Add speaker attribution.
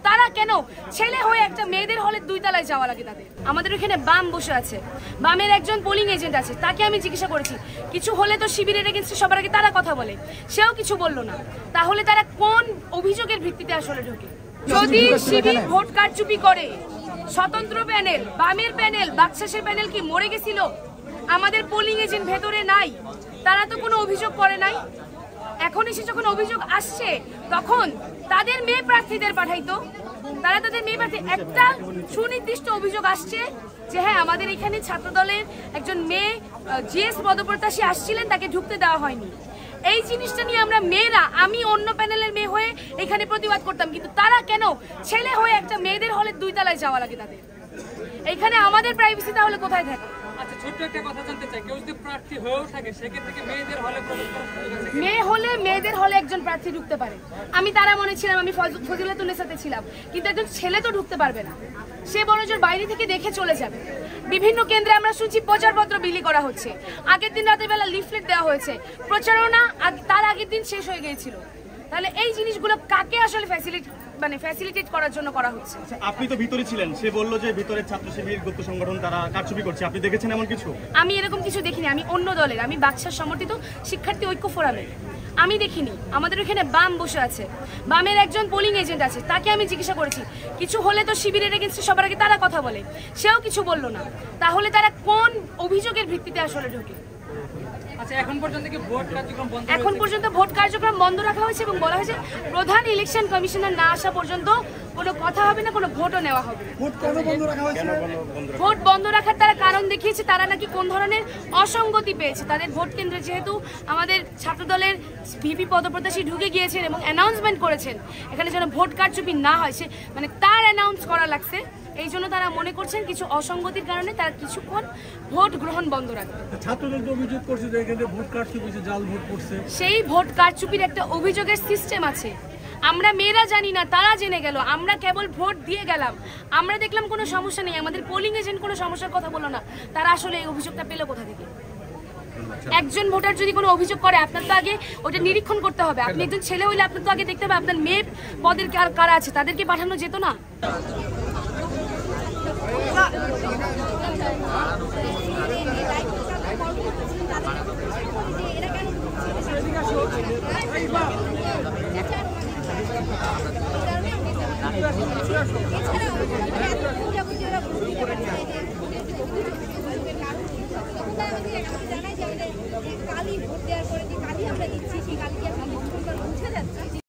Speaker 1: তারা কেন ছেলে হয়ে একটা মেয়েদের হলে 2 তলায় যাওয়া লাগে তাদের? আমাদের ওখানে বাম বসে আছে, বামের একজন পোলিং এজেন্ট আছে, তাকে আমি জিজ্ঞাসা করেছি কিছু হলে তো শিবিরের এগেইনস্টে সবার আগে তারা কথা বলে, সেও কিছু বললো না। তাহলে তারা কোন অভিযোগের ভিত্তিতে আসলে ঢোকে? যদি শিবির ভোট কারচুপি করে, স্বতন্ত্র প্যানেল, বামের প্যানেল, বাকশাসের প্যানেল কি মরে গেছিল? আমাদের পোলিং এজেন্ট ভেতরে নাই, তারা তো কোনো অভিযোগ করে নাই। এখন এসে যখন অভিযোগ আসছে তখন তাদের মেয়ে প্রার্থীদের পাঠাইতো, তারা তাদের মেয়ে প্রার্থী একটা সুনির্দিষ্ট অভিযোগ আসছে যে হ্যাঁ আমাদের এখানে ছাত্রদলের একজন মেয়ে জিএস পদপ্রত্যাশী আসছিলেন, তাকে ঢুকতে দেওয়া হয়নি। এই জিনিসটা নিয়ে আমরা মেয়েরা, আমি অন্য প্যানেলের মেয়ে হয়ে এখানে প্রতিবাদ করতাম, কিন্তু তারা কেন ছেলে হয়ে একটা মেয়েদের হলে 2 তলায় যাওয়া লাগে তাদের? এখানে আমাদের প্রাইভেসি তাহলে কোথায় থাকে?
Speaker 2: আচ্ছা, ছোট্ট একটা কথা জানতে চাই, কেউ যদি প্রার্থী হয়েও থাকে সেক্ষেত্রে কি মেয়েদের হলে প্রবেশ করার সুযোগ আছে?
Speaker 1: মেয়ে হলে মেয়েদের হলে একজন প্রার্থী ঢুকতে পারে। আমি তারা মনে ছিলাম, আমি ফজিলাতুন্নেসাতে ছিলাম, কিন্তু একজন ছেলে তো ঢুকতে পারবে না, সে বড়জোর বাইরে থেকে দেখে চলে যাবে। বিভিন্ন কেন্দ্রে আমরা শুনছি প্রচারপত্র বিলি করা হচ্ছে, আগের দিন রাতের বেলা লিফলেট দেওয়া হয়েছে, প্রচারণা তার আগের দিন শেষ হয়ে গিয়েছিল। তাহলে এই জিনিসগুলো কাকে আসলে ফ্যাসিলিটেট করার জন্য করা হচ্ছে?
Speaker 3: আপনি তো ভিতরে ছিলেন, সে বললো যে ভিতরে ছাত্র শিবির গুপ্ত সংগঠন তারা কারচুপি করছে, আপনি দেখেছেন এমন কিছু?
Speaker 1: আমি এরকম কিছু দেখিনি, আমি অন্য দলের, আমি বাকশাল সমর্থিত শিক্ষার্থী ঐক্য ফোরামের, আমি দেখিনি। আমাদের ওখানে বাম বসে আছে, বামের একজন পোলিং এজেন্ট আছে, তাকে আমি জিজ্ঞাসা করেছি কিছু হলে তো শিবিরের এগেইনস্টে সবার আগে তারা কথা বলে, সেও কিছু বললো না। তাহলে তারা কোন অভিযোগের ভিত্তিতে আসলে ঢোকে?
Speaker 2: আচ্ছা, এখন পর্যন্ত কি ভোট কার্যক্রম বন্ধ?
Speaker 1: এখন পর্যন্ত ভোট কার্যক্রম বন্ধ রাখা হয়েছে এবং বলা হয়েছে প্রধান ইলেকশন কমিশনার না আসা পর্যন্ত কোনো কথা হবে না, কোনো ভোটও নেওয়া হবে না। ভোট বন্ধ রাখার তারা কারণ দেখিয়েছে, তারা নাকি কোন ধরনের অসঙ্গতি পেয়েছে তাদের ভোট কেন্দ্রে, যেহেতু আমাদের ছাত্রদলের ভিপি পদপ্রত্যাশী ঢুকে গিয়েছেন এবং অ্যানাউন্সমেন্ট করেছেন এখানে যেন ভোট কারচুপি না হয়, সে মানে তার অ্যানাউন্স করা লাগছে, এই জন্য তারা মনে করছেন কিছু অসঙ্গতির কারণে তারা কিছুক্ষণ ভোট গ্রহণ বন্ধ রাখবে।
Speaker 4: ছাত্রদল তো অভিযোগ করছে যে এখানে ভোট কারচুপি, জাল ভোট করছে।
Speaker 1: সেই ভোট কারচুপির একটা অভিযোগের সিস্টেম আছে, আমরা মেয়েরা জানি না, তারা জেনে গেল, আমরা কেবল ভোট দিয়ে গেলাম, আমরা দেখলাম কোনো সমস্যা নেই, আমাদের পোলিং এজেন্ট কোনো সমস্যার কথা বললো না, তারা আসলে এই অভিযোগটা পেল কোথা থেকে? একজন ভোটার যদি কোনো অভিযোগ করে আপনার তো আগে ওটা নিরীক্ষণ করতে হবে। আপনি একজন ছেলে হইলে আপনার তো আগে দেখতে হবে আপনার মেয়ে পদের কারা আছে, তাদেরকে পাঠানো যেত না?
Speaker 5: কালি ভোট দেওয়ার পরে যে কালি আমরা দিচ্ছি সেই কালি কি বুঝে যাচ্ছে?